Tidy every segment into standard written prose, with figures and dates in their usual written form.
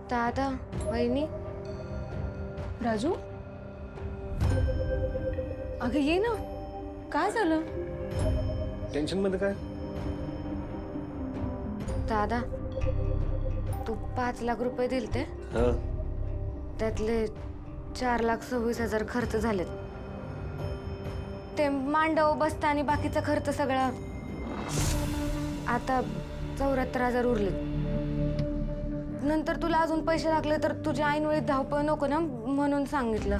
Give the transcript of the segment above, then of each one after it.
दादा, वहिनी, राजू, अगं ये ना. काय झालं? टेन्शन मध्ये काय? दादा, तू 5 लाख रुपये दिलते, हं. त्यातले 4,26,000 खर्च झालेत. ते मांडव बस्ता आणि बाकीचा खर्च सगळा आता 74,000 उरलेत. नंतर तुला अजून पैसे लागले तर तुझ्या ऐनवेळी धावपळ नको ना, म्हणून सांगितलं.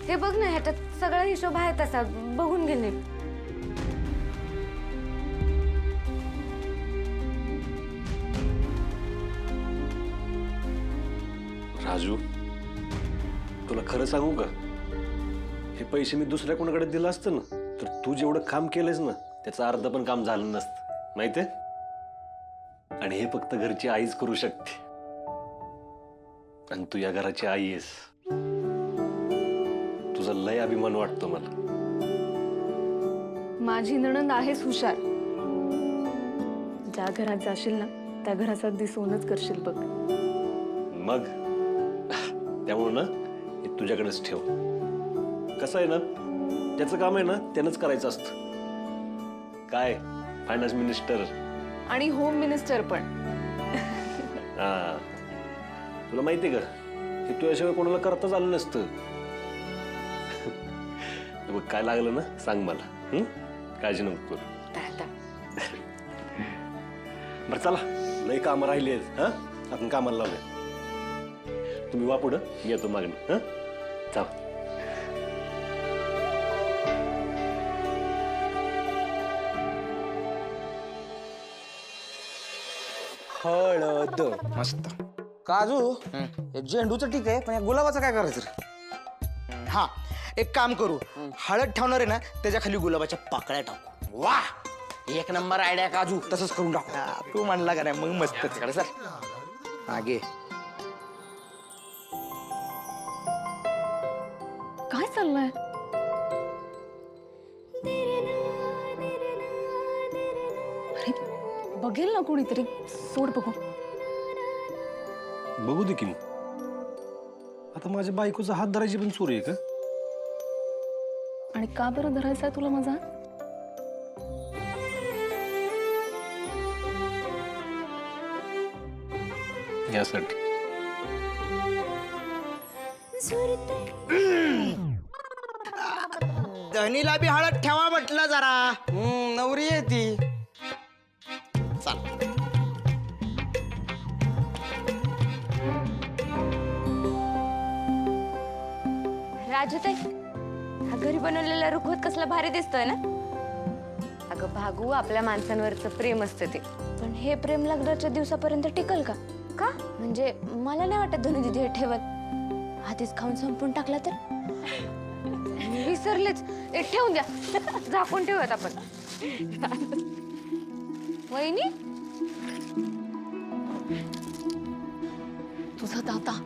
हे बघ ना, ह्याच्यात सगळा हिशोब आहे तसा, बघून घे नीट. राजू, तुला खरं सांगू का? हे पैसे मी दुसऱ्या कोणाकडे दिलं असतं ना, तर तू जेवढं काम केलंयस ना, त्याचं अर्ध पण काम झालं नसतं, माहितीये? आणि हे फक्त घरची आईच करू शकते. आणि तू या घराची आई आहेस. तुझा लय अभिमान वाटतो मला. माझी नणंद आहेस हुशार. ज्या घरात जाशील ना, त्या घराचा अगदी सोनच करशील बघ. मग त्यामुळे ना, हे तुझ्याकडेच ठेव. कसं आहे ना, त्याचं काम आहे ना, त्यानंच करायचं असतं. काय फायनान्स मिनिस्टर आणि होम मिनिस्टर पण. हा, तुला माहितीये का, हे तुझ्याशिवाय कोणाला करताच आलं नसतं. बघ, काय लागलं ना सांग मला. काळजी नको करू. दादा, बरं चला, लय काम राहिली आहेत. हा, आपण कामाला लावूया. तुम्ही वा पुढं, येतो मागणं. हा, चला. हळद मस्त. काजू हे झेंडूचं ठीक आहे, पण या गुलाबाचं काय करायचं रे? हा, एक काम करू. हळद ठेवणार आहे ना, त्याच्या खाली गुलाबाच्या पाकळ्या टाकू. वा, एक नंबर आयडिया काजू. तसंच करून टाकू. हा, तू म्हणला का नाही, मग मस्त. तिकडे सर. मागे काय चाललंय? अरे, बघेल ना कोणीतरी. सोड बघू. बघू दे की मग. आता माझ्या बायकोचा हात धरायची पण चोरी आहे का? आणि का बरं धरायचा तुला माझा? यासाठी. धनीला बी हळद ठेवा म्हटलं जरा. नवरी आहे ती. चाल. राजू ताई, हा घरी बनवलेला रुखवत कसला भारी दिसतोय ना. अगं भागू, आपल्या माणसांवरचं प्रेम असतं ते. पण हे प्रेम लग्नाच्या दिवसापर्यंत टिकल का? का म्हणजे मला नाही वाटत धनु दीदी हे ठेवत. आधीच खाऊन संपून टाकला तर. विसरलेच. एक ठेवून द्या, झाकून ठेवूयात आपण. वहिनी, तुझा दाता.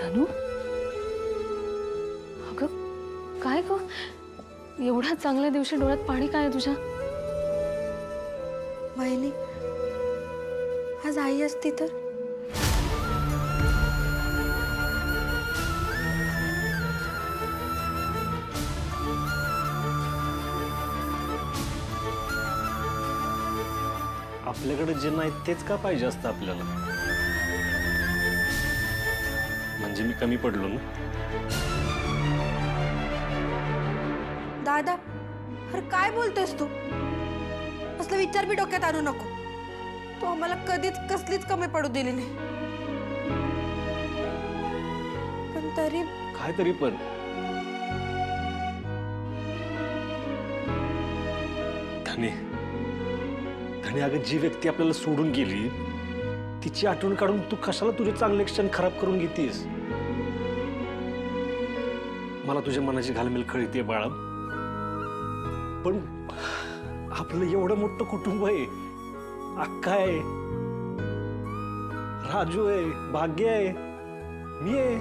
धनु, अगं काय ग, एवढ्या चांगल्या दिवशी डोळ्यात पाणी काय आहे तुझ्या? वहिनी, आज आई असती तर. आपल्याकडे जे नाही तेच का पाहिजे असतं आपल्याला? म्हणजे मी कमी पडलो ना? दादा, अरे काय बोलतोयस तू? असला विचार बी डोक्यात आणू नको. तू आम्हाला कधीच कसलीच कमी पडू दिली नाही. पण तरी काय तरी पण धनी, अगं जी व्यक्ती आपल्याला सोडून गेली तिची आठवण काढून तू कशाला तुझे चांगले क्षण खराब करून घेतेस? मला तुझ्या मनाची घालमेल कळते बाळा. पण आपलं एवढं मोठं कुटुंब आहे. अक्का आहे, राजू आहे, भाग्य आहे, मी आहे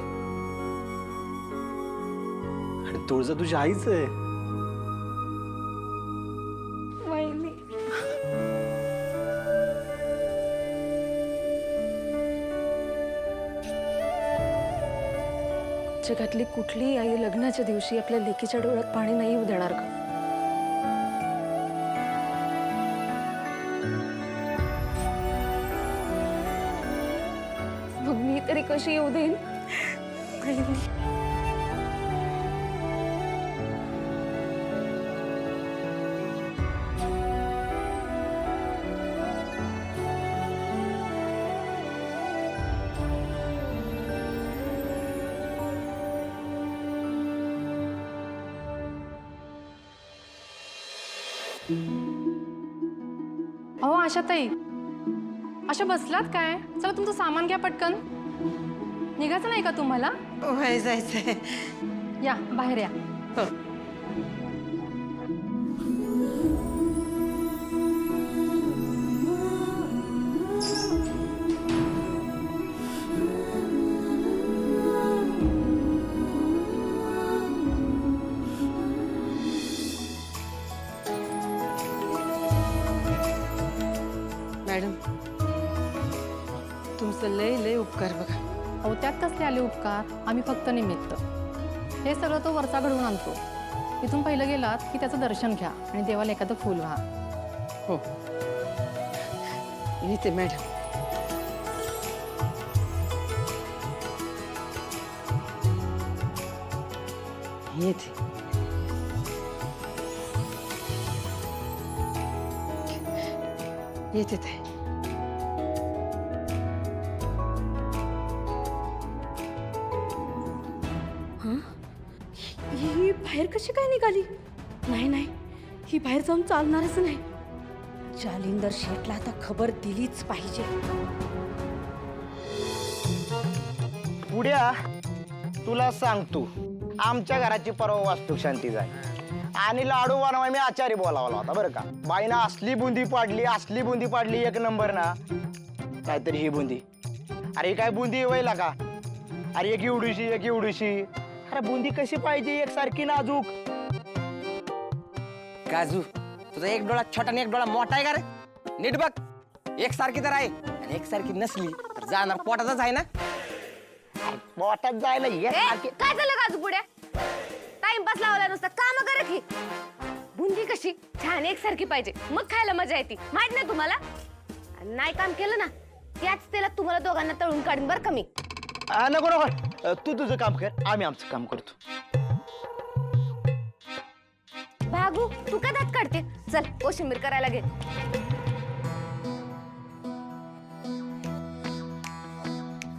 आणि तुळजा तुझ्या आईच आहे. वहिनी, जगातली कुठलीही आई लग्नाच्या दिवशी आपल्या लेकीच्या डोळ्यात पाणी नाही येऊ देणार का? मग मी तरी कशी येऊ देईन? अहो आशाताई, अशा बसलात काय? चला तुमचं सामान घ्या पटकन. निघायचं नाही का तुम्हाला? व्हाय जायचंय. या बाहेर या. मॅडम, तुमचं लय लय उपकार बघा. अहो त्यात कसले आले उपकार? आम्ही फक्त निमित्त. हे सगळं तो वरचा घडवून आणतो. इथून पहिलं गेलात की त्याचं दर्शन घ्या आणि देवाला एखादं फूल व्हा. हो, येते मॅडम. येते. येते ते. ही बाहेर कशी काय निघाली? नाही नाही, ही बाहेर जाऊन चालणारच नाही. जालिंदर शेठला आता खबर दिलीच पाहिजे. पुढ्या तुला सांगतो, आमच्या घराची परवा वास्तू शांती झाली आणि लाडू बनवाय मी आचारी बोलावला होता बरं का. बाईनं असली बुंदी पाडली एक नंबर ना. काहीतरी ही बुंदी, अरे काय बुंदी वयला का? अरे एक एवढीशी. अरे बुंदी कशी पाहिजे? एकसारखी नाजूक. काजू, तुझा एक डोळा छोटा आणि एक डोळा मोठा आहे का रे? नीट बघ, एकसारखी तर आहे आणि एकसारखी नसली तर जाणार पोटातच आहे ना. पोटात जायला एकसारखी. काय झालं काजू पुढे? टाइमपास लावला नुसता काम कर की. बुंदी कशी छान एकसारखी पाहिजे, मग खायला मजा येते. माहित नाही तुम्हाला? नाही काम केलं ना त्याच त्याला तुम्हाला दोघांना तळून काढून बरं का मी. नको, तू तुझं काम कर, आम्ही आमचं काम करतो. भागू, तू का दात काढते? चल कोशिंबीर करायला घे.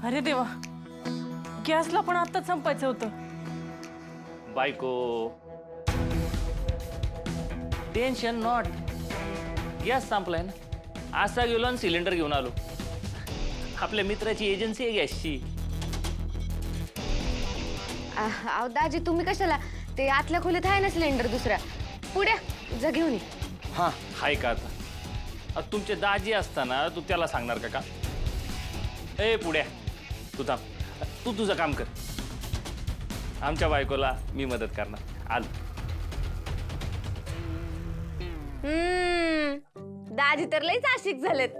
अरे देवा, गॅसला पण आत्ताच संपायचं होतं. बायको, टेन्शन नॉट. गॅस संपलाय ना. असा गेलो आणि सिलेंडर घेऊन आलो. आपल्या मित्राची एजन्सी आहे गॅसची. अहो दाजी, तुम्ही कशाला? ते आतल्या खोलीत आहे ना सिलेंडर दुसरा. पुढे जा घेऊन ये. हां, हाय का आता? तुमचे दाजी असताना तू त्याला सांगणार का? ए पुढ्या, तू थांब. तू तुझं काम कर. आमच्या बायकोला मी मदत करणार. आल. दाजी तर लईच आशिक झालेत.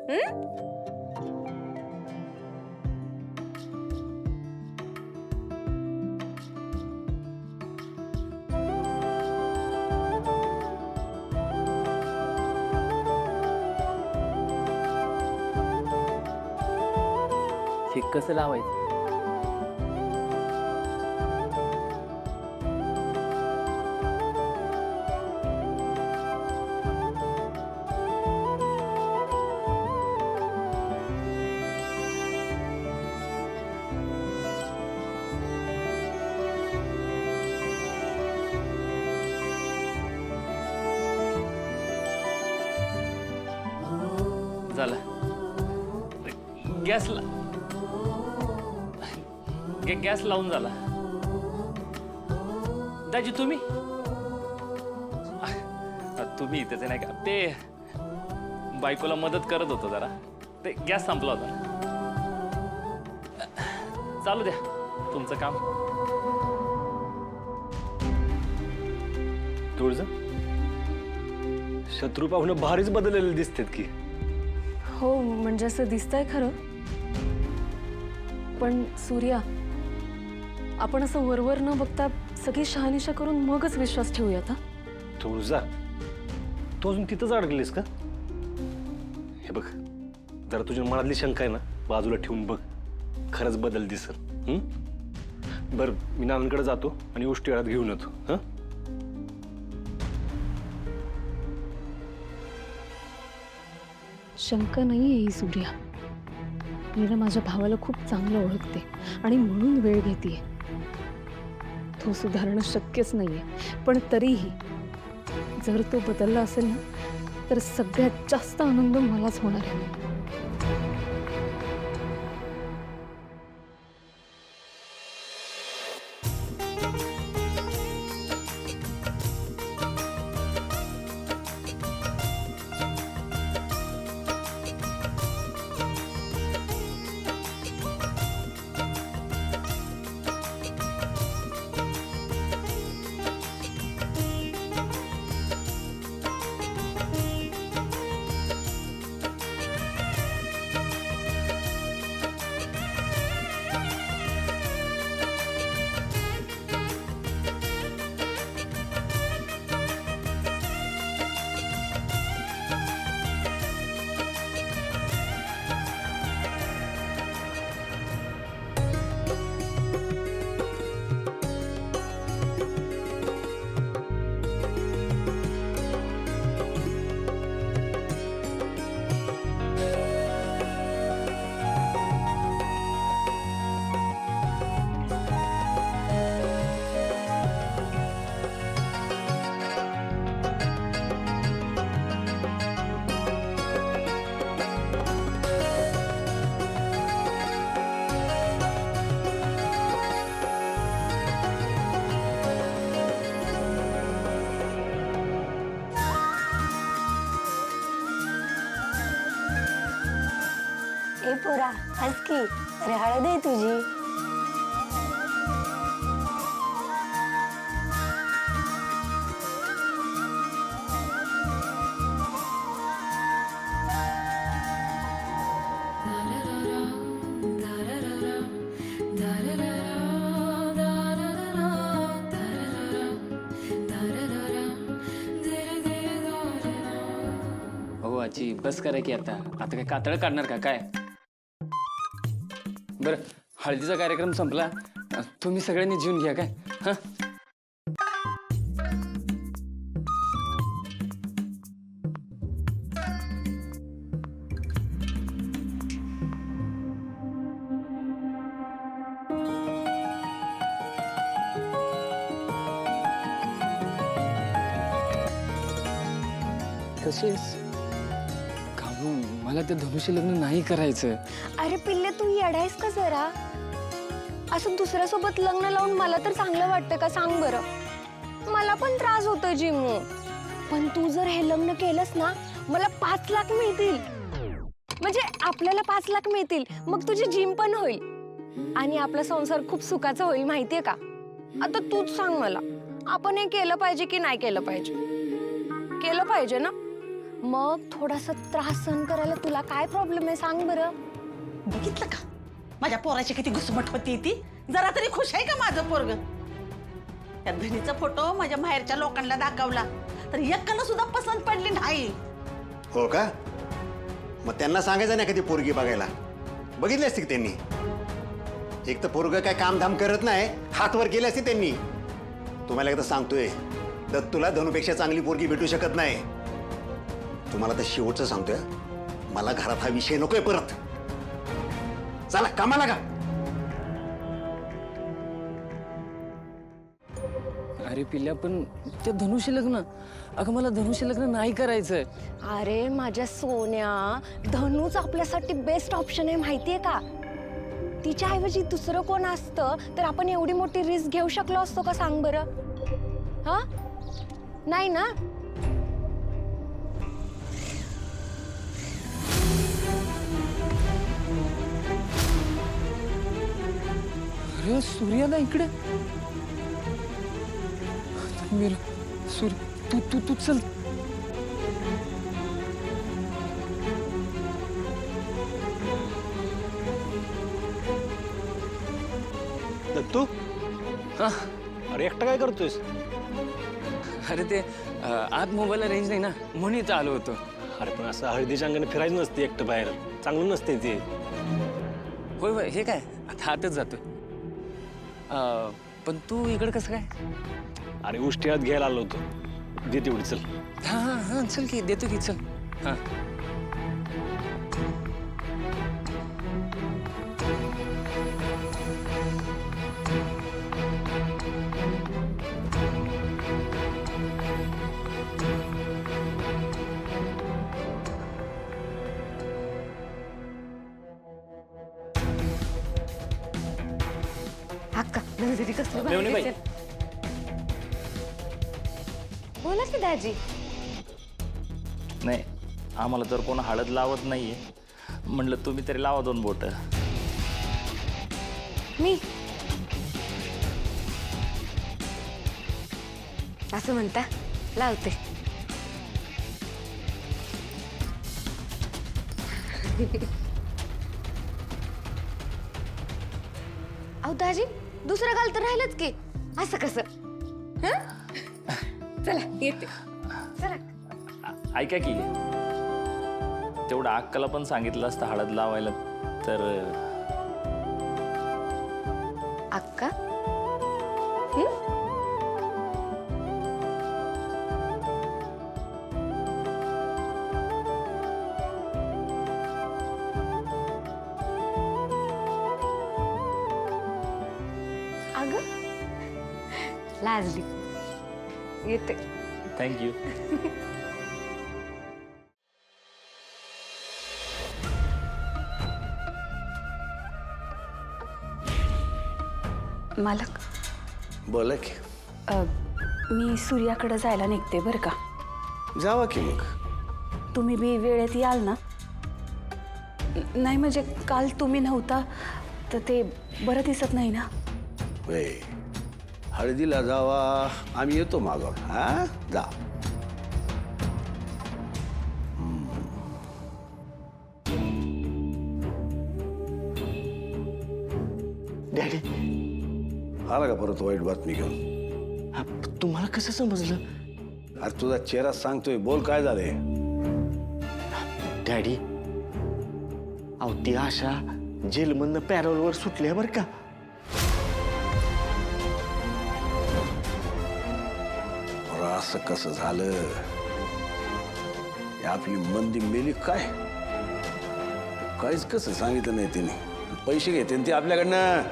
हे कसं लावायचं? झालं. गॅस लावून झाला. दाजी तुम्ही तुम्ही इथेच आहे नाही का? ते बायकोला मदत करत होतो जरा. ते गॅस संपला होता. चालू द्या तुमचं काम. तुळजा, शत्रू पाहुणं भारीच बदललेले दिसतात की. हो म्हणजे असं दिसतंय खरं, पण सूर्या, आपण असं वरवर न बघता सगळी शहानिशा करून मगच विश्वास ठेवूयात. हा तुळजा, तू अजून तिथंच अडकलीस का? हे बघ, जरा तुझ्या मनातली शंका आहे ना बाजूला ठेवून बघ, खरंच बदल दिसल. बरं, मी नानांकडे जातो आणि उष्टी हळद घेऊन येतो. हं? शंका नाही आहे सूर्या. मी ना माझ्या भावाला खूप चांगलं ओळखते आणि म्हणून वेळ घेते. तो सुधारणं शक्यच नाहीये, पण तरीही जर तो बदलला असेल ना तर सगळ्यात जास्त आनंद मलाच होणार आहे. ए पोरा, हस की. अरे हळद आहे तुझी. हो आजी, बस करा की आता काय कातळ काढणार का काय? बरं, हळदीचा कार्यक्रम संपला, तुम्ही सगळ्यांनी जेवून घ्या काय. हा कशीस कामू, मला ते धनुष्य लग्न नाही करायचं. अरे पिल्ले, तू येडायस का जरा? असं दुसऱ्यासोबत लग्न लावून मला तर चांगलं वाटतं का सांग बरं? मला पण त्रास होतोय जिमू. पण तू जर हे लग्न केलंस ना, मला 5 लाख मिळतील. म्हणजे आपल्याला 5 लाख मिळतील, मग तुझी जिम पण होईल आणि आपला संसार खूप सुखाचा होईल, माहितीये का? आता तूच सांग मला, आपण हे केलं पाहिजे की नाही केलं पाहिजे? केलं पाहिजे ना? मग थोडासा त्रास सहन करायला तुला काय प्रॉब्लेम आहे सांग बरं? बघितलं का माझ्या पोराची किती घुसमट होती ती? जरा तरी खुश आहे का माझं पोरग? त्या धनीचा फोटो माझ्या माहेरच्या लोकांना दाखवला तर एकाला सुद्धा पसंत पडली नाही. हो का? मग त्यांना सांगायचं नाही कधी पोरगी बघायला. बघितली असती त्यांनी. एक तर पोरग काय कामधाम करत नाही, हात वर केले असते त्यांनी. तुम्हाला एकदा सांगतोय, दत्तूला धनुपेक्षा चांगली पोरगी भेटू शकत नाही. तुम्हाला तर शेवटचं सांगतोय, मला घरात हा विषय नकोय परत. चला कामाला का. अरे पिल्ल्या, पण ते धनुष्य लग्न, अगं मला धनुष्य लग्न नाही करायचं. अरे माझ्या सोन्या, धनुच आपल्यासाठी बेस्ट ऑप्शन आहे, माहितीये का? तिच्याऐवजी दुसरं कोण असतं तर आपण एवढी मोठी रिस्क घेऊ शकलो असतो का सांग बरं? हा नाही ना? अगं सूर्या ना इकडे मेला सूर्य तू तू तू चल दत्तू हा अरे एकटा काय करतोयस? अरे ते आत मोबाईलला रेंज नाही ना म्हणून इथं आलो होतो. अरे पण असं हळदीच्या अंगाने फिरायचं नसते एकटं बाहेर, चांगलं नसते ते. होय होय हे काय आता आतच जातो. पण तू इकडे कसं काय? अरे उष्टी हात घ्यायला आलो होतो, दे तेवढी चल. हा हा हा चल की देतो की चल. हा हक्का नजरी कसलं भारी मेवणी बाई. दिसेल. बोला की दाजी. नाही आम्हाला तर कोण हळद लावत नाहीये, म्हणलं तुम्ही तरी लावा 2 बोट. मी असं म्हणता लावते. अहो दाजी दुसरं गाल तर राहिलंच की, असं कसं? हं? चला येते. चला. ऐका की तेवढं अक्काला पण सांगितलं असतं हळद लावायला तर. अक्का अगं लाजली. येते. थँक्यू. मालक बोला की. मी सूर्याकडे जायला निघते बरं का. जावा की मग. तुम्ही बी वेळेत याल ना? नाही म्हणजे काल तुम्ही नव्हता तर ते बरं दिसत नाही ना. होय, हळदीला जावा, आम्ही येतो मागं. हा जा. डॅडी आला का परत वाईट बातमी घेऊन? तुम्हाला कसं समजलं? अरे तुझा चेहरा सांगतोय, बोल काय झालंय? डॅडी अहो ती आशा जेलमधनं पॅरोलवर सुटली बरं का. बरं, असं कसं झालं? हे आपली मंदी मेली काय? काहीच कसं सांगितलं नाही तिने. पैसे घेते ते आपल्याकडनं.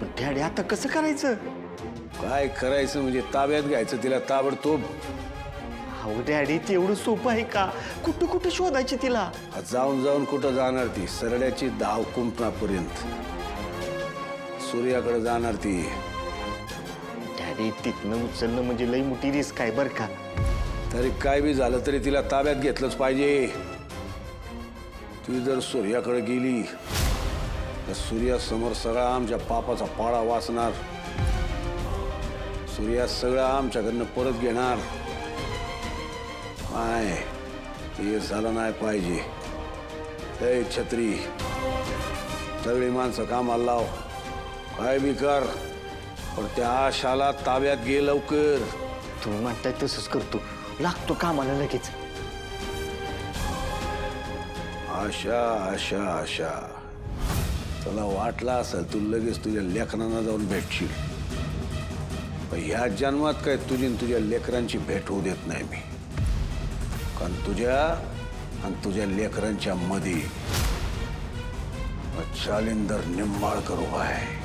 पण डॅडी आता कसं करायचं? काय करायचं म्हणजे ताब्यात घ्यायचं तिला ताबडतोब. अहो डॅडी तेवढं सोपं आहे का? कुठं कुठं शोधायची तिला? जाऊन जाऊन कुठं जाणार ती? सरड्याची धाव कुंपणापर्यंत. सूर्याकडे जाणार ती. डॅडी तिथनं उचलणं म्हणजे लई मोठी रिस्क आहे बरं का. तरी काय बी झालं तरी तिला ताब्यात घेतलंच पाहिजे. ती जर सूर्याकडे गेली तर सूर्यासमोर सगळा आमच्या पापाचा पाडा वाचणार. सूर्या सगळं आमच्याकडनं परत घेणार. काय हे झालं नाही पाहिजे. हे छत्री, सगळी माणसं कामाला लाव. काय बी कर, पण त्या आशाला ताब्यात घे लवकर. तुम्ही म्हणताय तसंच करतो. लागतो कामाला लगेच. आशा आशा आशा, तुला वाटलं असेल तू लगेच तुझ्या लेकरांना जाऊन भेटशील. पण ह्या जन्मात काय तुझी आणि तुझ्या लेकरांची भेट होऊ देत नाही मी. कारण तुझ्या आणि तुझ्या लेकरांच्या मध्ये जालिंदर निंबाळकर उभा आहे.